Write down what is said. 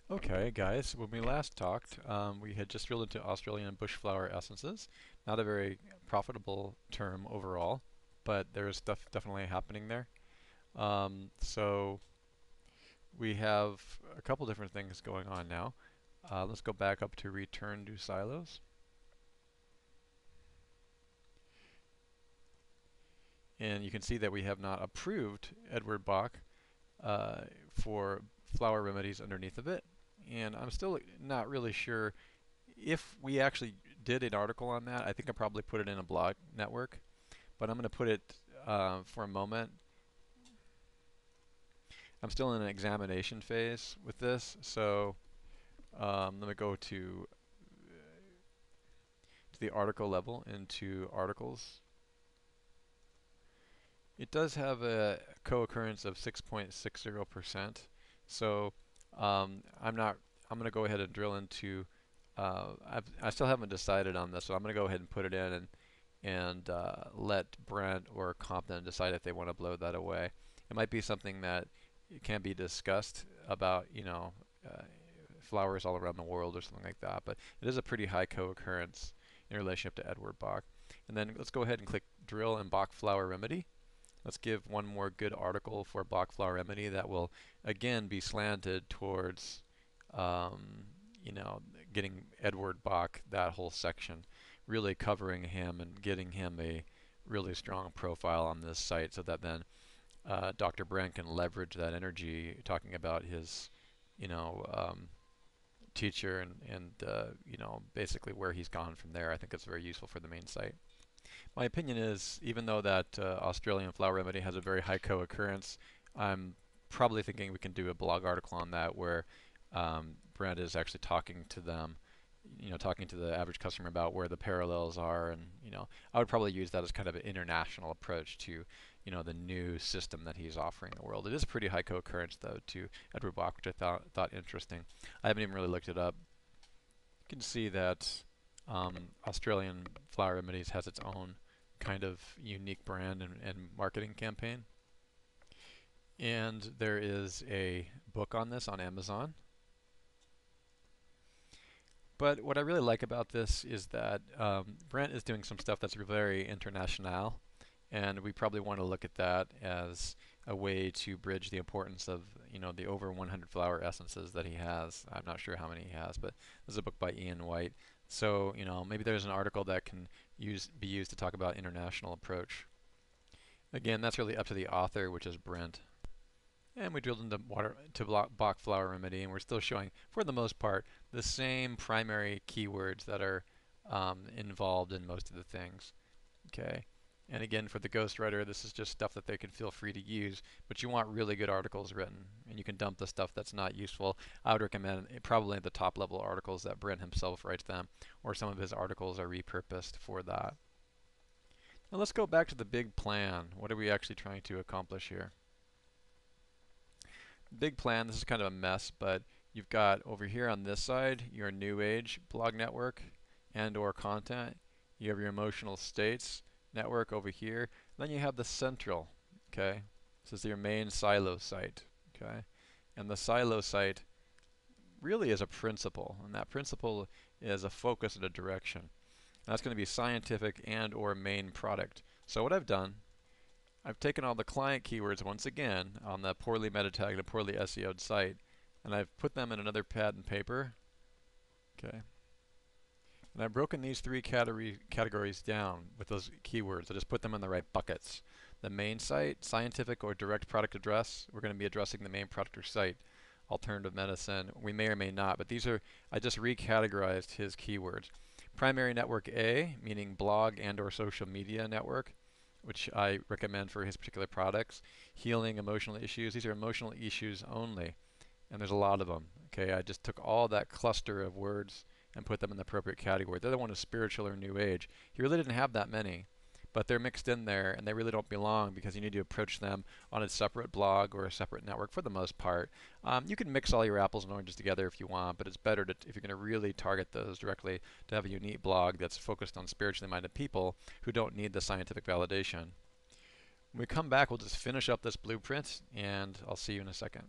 Okay, guys, when we last talked, we had just drilled into Australian bushflower essences. Not a very profitable term overall, but there's stuff definitely happening there. So we have a couple different things going on now. Let's go back up to return to silos. And you can see that we have not approved Edward Bach uh, for flower remedies underneath of it. And I'm still not really sure if we actually did an article on that. I think I probably put it in a blog network, but I'm going to put it for a moment. I'm still in an examination phase with this, so let me go to the article level into articles. It does have a co-occurrence of 6.60%, so I'm not. I'm going to go ahead and drill into. I still haven't decided on this, so I'm going to go ahead and put it in and let Brent or Compton decide if they want to blow that away. It might be something that can be discussed about, uh, flowers all around the world or something like that. But it is a pretty high co-occurrence in relationship to Edward Bach. And then let's go ahead and click drill in Bach flower remedy. Let's give one more good article for Bach flower remedy that will again be slanted towards, um, you know, getting Edward Bach, that whole section, really covering him and getting him a really strong profile on this site, so that then Dr. Brand can leverage that energy, talking about his, you know, teacher and basically where he's gone from there. I think it's very useful for the main site. My opinion is, even though that Australian flower remedy has a very high co-occurrence, I'm probably thinking we can do a blog article on that where Brand is actually talking to them, talking to the average customer about where the parallels are, and I would probably use that as kind of an international approach to, the new system that he's offering the world. It is pretty high co-occurrence though to Edward Bach, which I thought interesting. I haven't even really looked it up. You can see that Australian Flower Remedies has its own kind of unique brand and marketing campaign. And there is a book on this on Amazon. But what I really like about this is that Brent is doing some stuff that's very international, and we probably want to look at that as a way to bridge the importance of the over 100 flower essences that he has. I'm not sure how many he has, but this is a book by Ian White. So maybe there's an article that can be used to talk about international approach. Again, that's really up to the author, which is Brent. And we drilled into Bach flower remedy, and we're still showing, for the most part, the same primary keywords that are involved in most of the things. Okay. And again, for the ghostwriter, this is just stuff that they can feel free to use, but you want really good articles written, and you can dump the stuff that's not useful. I would recommend probably the top level articles that Brent himself writes them, or some of his articles are repurposed for that. Now let's go back to the big plan. What are we actually trying to accomplish here? Big plan, this is kind of a mess, but you've got over here on this side your new age blog network and or content. You have your emotional states network over here. Then you have the central, okay? This is your main silo site, okay? And the silo site really is a principle, and that principle is a focus and a direction. And that's going to be scientific and or main product. So what I've done, I've taken all the client keywords once again on the poorly meta tagged and poorly SEO'd site, and I've put them in another pad and paper, okay? And I've broken these three categories down with those keywords. I just put them in the right buckets. The main site, scientific or direct product address, we're going to be addressing the main product or site. Alternative medicine, we may or may not, but these are, I just recategorized his keywords. Primary network A, meaning blog and or social media network, which I recommend for his particular products. Healing emotional issues, these are emotional issues only, and there's a lot of them. Okay, I just took all that cluster of words and put them in the appropriate category. The other one is spiritual or new age. He really didn't have that many, but they're mixed in there, and they really don't belong because you need to approach them on a separate blog or a separate network for the most part. You can mix all your apples and oranges together if you want, but it's better to, if you're going to really target those directly, to have a unique blog that's focused on spiritually minded people who don't need the scientific validation. When we come back, we'll just finish up this blueprint, and I'll see you in a second.